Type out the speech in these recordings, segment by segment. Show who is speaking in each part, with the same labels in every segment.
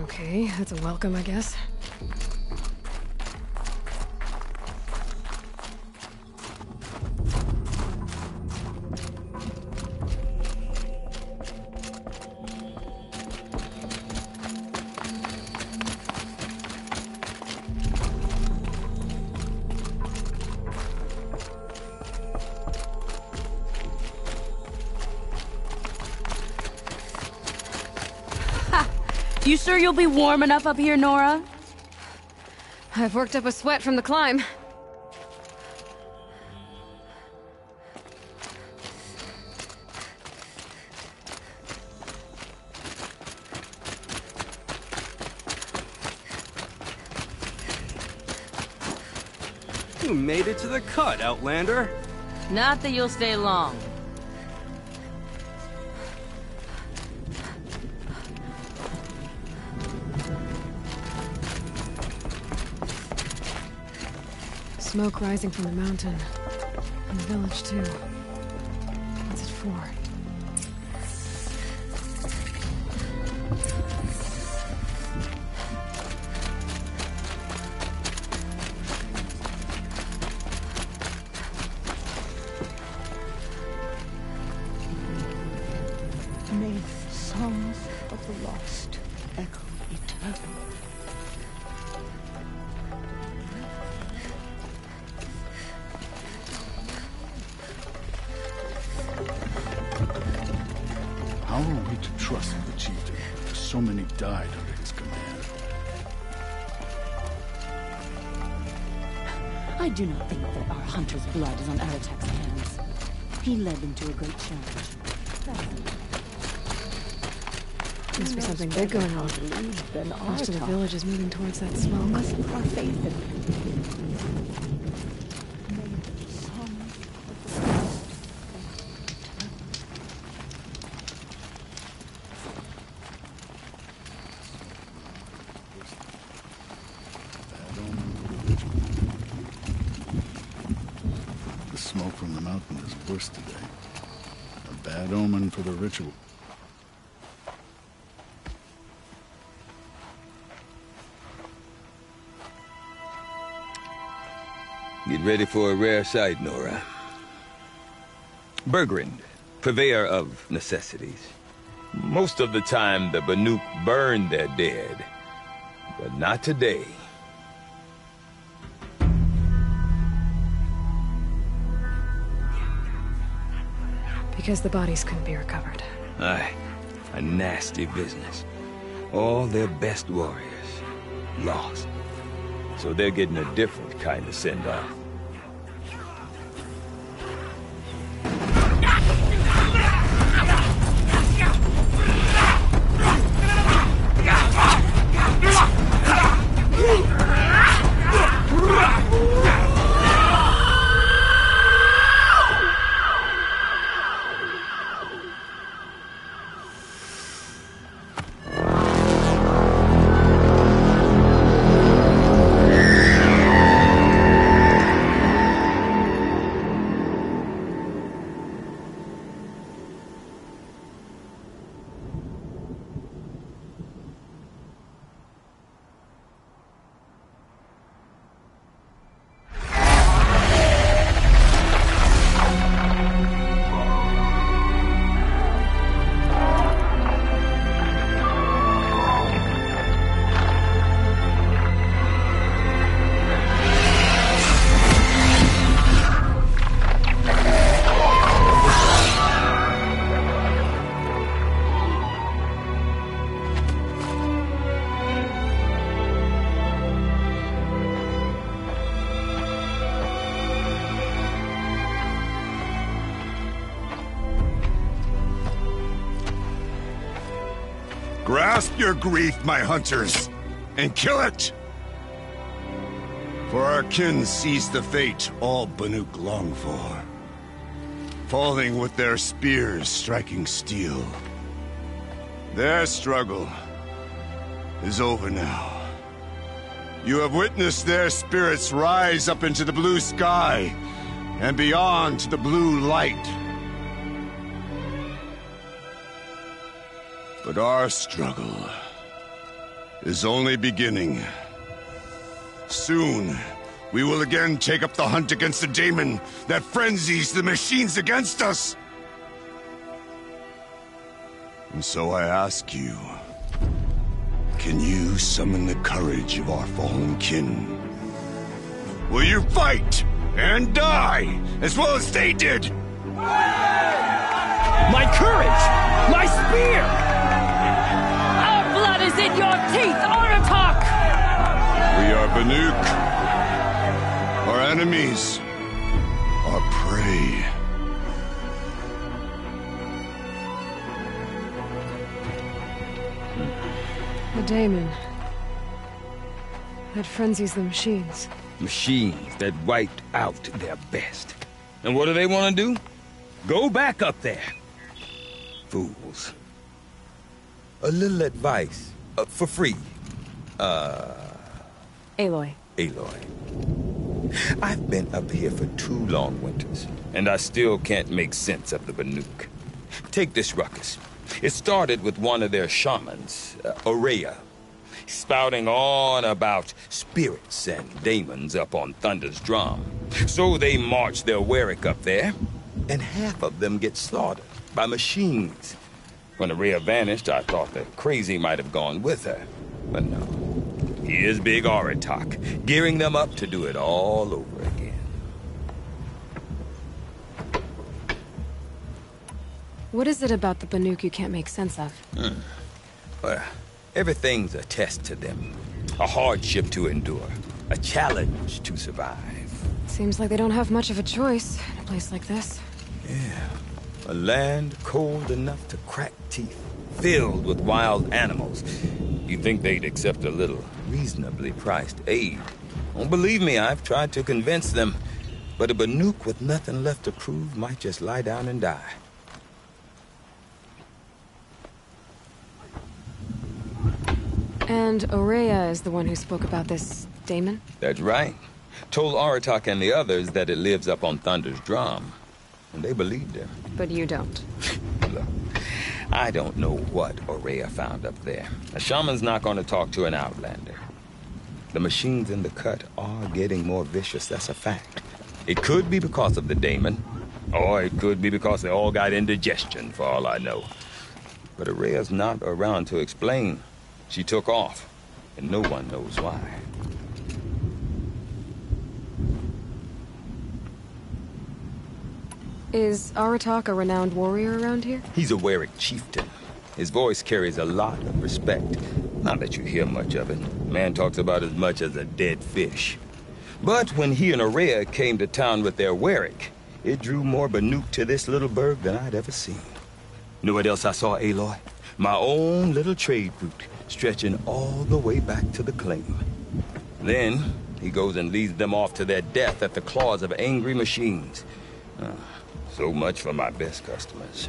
Speaker 1: Okay, that's a welcome, I guess.
Speaker 2: You sure you'll be warm enough up here, Nora?
Speaker 1: I've worked up a sweat from the climb.
Speaker 3: You made it to the cut, Outlander.
Speaker 2: Not that you'll stay long.
Speaker 1: Smoke rising from the mountain. And the village, too. What's it for?
Speaker 4: May the songs of the lost echo eternal.
Speaker 5: How are we to trust the chieftain if so many died under his command?
Speaker 4: I do not think that our hunter's blood is on Aratak's hands. He led them to a great challenge.
Speaker 1: Must be something big going on. Most of the village is moving towards that smoke.
Speaker 4: Must put our faith in him.
Speaker 5: smoke from the mountain is worse today. A bad omen for the ritual.
Speaker 6: Get ready for a rare sight, Nora. Bergrand, purveyor of necessities. Most of the time, the Banuk burn their dead. But not today.
Speaker 1: Because the bodies couldn't be recovered.
Speaker 6: Aye, a nasty business. All their best warriors lost. So they're getting a different kind of send-off.
Speaker 7: Grasp your grief, my hunters, and kill it! For our kin sees the fate all Banuk long for. Falling with their spears striking steel. Their struggle is over now. You have witnessed their spirits rise up into the blue sky and beyond to the blue light. But our struggle is only beginning. Soon, we will again take up the hunt against the daemon that frenzies the machines against us. And so I ask you, can you summon the courage of our fallen kin? Will you fight and die as well as they did?
Speaker 2: My courage! My spear! Our blood is in your teeth, Aratak!
Speaker 7: We are Banuk. Our enemies are prey.
Speaker 1: The daemon. That frenzies the machines.
Speaker 6: Machines that wiped out their best. And what do they want to do? Go back up there. Fools. A little advice. For free.
Speaker 1: Aloy.
Speaker 6: Aloy. I've been up here for 2 long winters, and I still can't make sense of the Banuk. Take this ruckus. It started with one of their shamans, Ourea, spouting on about spirits and daemons up on Thunder's drum. So they march their Warwick up there, and half of them get slaughtered by machines. When Ourea vanished, I thought that Crazy might have gone with her. But no. Here's Big Aratak, gearing them up to do it all over again.
Speaker 1: What is it about the Banuk you can't make sense of?
Speaker 6: Well, everything's a test to them. A hardship to endure. A challenge to survive.
Speaker 1: Seems like they don't have much of a choice in a place like this.
Speaker 6: Yeah. A land cold enough to crack teeth, filled with wild animals. You'd think they'd accept a little reasonably priced aid. Don't believe me, I've tried to convince them. But a Banuk with nothing left to prove might just lie down and die.
Speaker 1: And Ourea is the one who spoke about this daemon?
Speaker 6: That's right. Told Aratak and the others that it lives up on Thunder's drum. And they believed him.
Speaker 1: But you don't.
Speaker 6: Look, I don't know what Ourea found up there. A shaman's not going to talk to an outlander. The machines in the cut are getting more vicious, that's a fact. It could be because of the daemon, or it could be because they all got indigestion, for all I know. But Ourea's not around to explain. She took off, and no one knows why.
Speaker 1: Is Aratak a renowned warrior around here?
Speaker 6: He's a Werik chieftain. His voice carries a lot of respect. Not that you hear much of it. Man talks about as much as a dead fish. But when he and Ourea came to town with their Werik, it drew more Banuk to this little burg than I'd ever seen. Know what else I saw, Aloy? My own little trade route, stretching all the way back to the claim. Then, he goes and leads them off to their death at the claws of angry machines. So much for my best customers.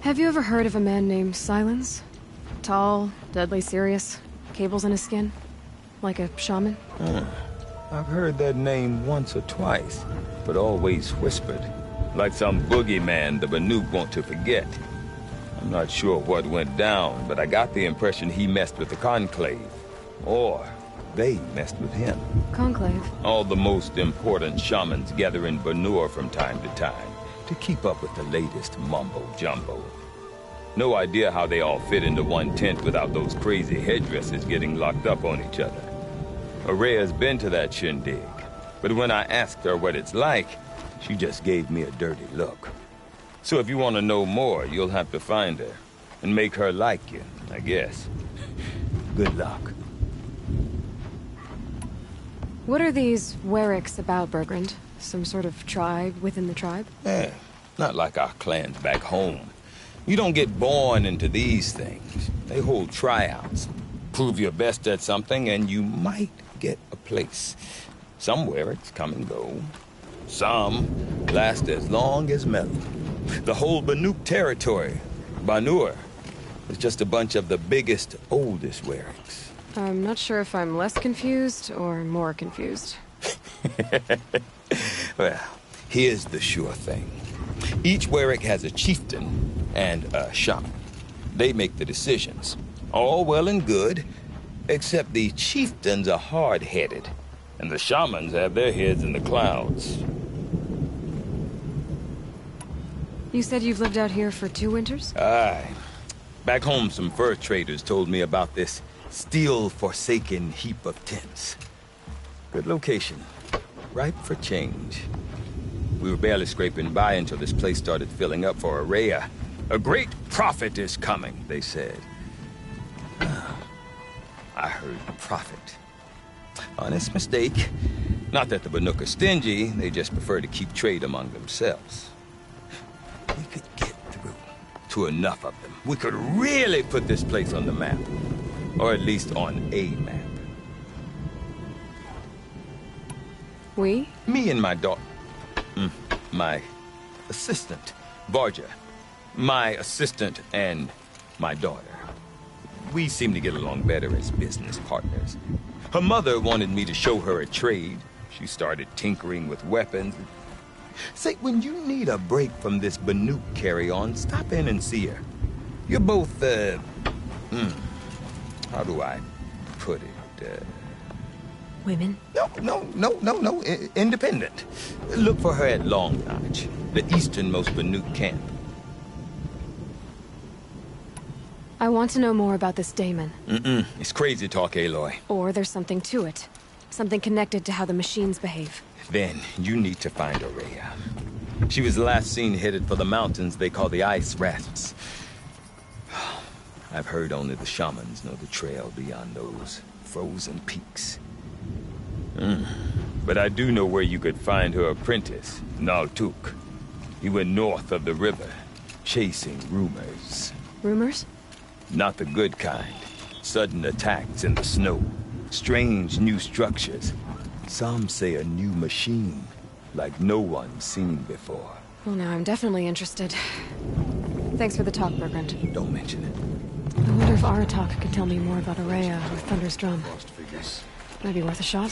Speaker 1: Have you ever heard of a man named Silence? Tall, deadly serious, cables in his skin? Like a shaman?
Speaker 6: I've heard that name once or twice, but always whispered. Like some boogeyman the Banuk want to forget. I'm not sure what went down, but I got the impression he messed with the Conclave. Or they messed with him.
Speaker 1: Conclave?
Speaker 6: All the most important shamans gather in Banur from time to time to keep up with the latest mumbo-jumbo. No idea how they all fit into one tent without those crazy headdresses getting locked up on each other. Ourea's been to that shindig, but when I asked her what it's like, she just gave me a dirty look. So if you want to know more, you'll have to find her and make her like you, I guess. Good luck.
Speaker 1: What are these Weriks about, Bergrand? Some sort of tribe within the tribe?
Speaker 6: Not like our clans back home. You don't get born into these things. They hold tryouts. Prove your best at something and you might get a place. Some Weriks come and go. Some last as long as metal. The whole Banuk territory, Banur, is just a bunch of the biggest, oldest Weriks.
Speaker 1: I'm not sure if I'm less confused or more confused.
Speaker 6: Well, here's the sure thing. Each Werik has a chieftain and a shaman. They make the decisions. All well and good, except the chieftains are hard-headed, and the shamans have their heads in the clouds.
Speaker 1: You said you've lived out here for 2 winters?
Speaker 6: Aye. Back home, some fur traders told me about this steel-forsaken heap of tents. Good location. Ripe for change. We were barely scraping by until this place started filling up for Ourea. A great prophet is coming, they said. I heard prophet. Honest mistake. Not that the Banuk are stingy, they just prefer to keep trade among themselves. We could get through to enough of them. We could really put this place on the map. Or at least on a map.
Speaker 1: We?
Speaker 6: Me and my daughter. My assistant, Varja. My assistant and my daughter. We seem to get along better as business partners. Her mother wanted me to show her a trade. She started tinkering with weapons. Say, when you need a break from this Banuk carry-on, stop in and see her. You're both, how do I put it?
Speaker 1: Women?
Speaker 6: No. Independent. Look for her at Long Notch, the easternmost Banuk camp.
Speaker 1: I want to know more about this daemon.
Speaker 6: It's crazy talk, Aloy.
Speaker 1: Or there's something to it. Something connected to how the machines behave.
Speaker 6: Then you need to find Ourea. She was last seen headed for the mountains they call the Ice Rasps. I've heard only the shamans know the trail beyond those frozen peaks. But I do know where you could find her apprentice, Naltuk. He went north of the river, chasing rumors.
Speaker 1: Rumors?
Speaker 6: Not the good kind. Sudden attacks in the snow. Strange new structures. Some say a new machine, like no one's seen before.
Speaker 1: Well, now I'm definitely interested. Thanks for the talk, Bergrand.
Speaker 6: Don't mention it.
Speaker 1: I wonder if Aratak could tell me more about Araya or Thunder's drum.
Speaker 5: Lost figures.
Speaker 1: Might be worth a shot.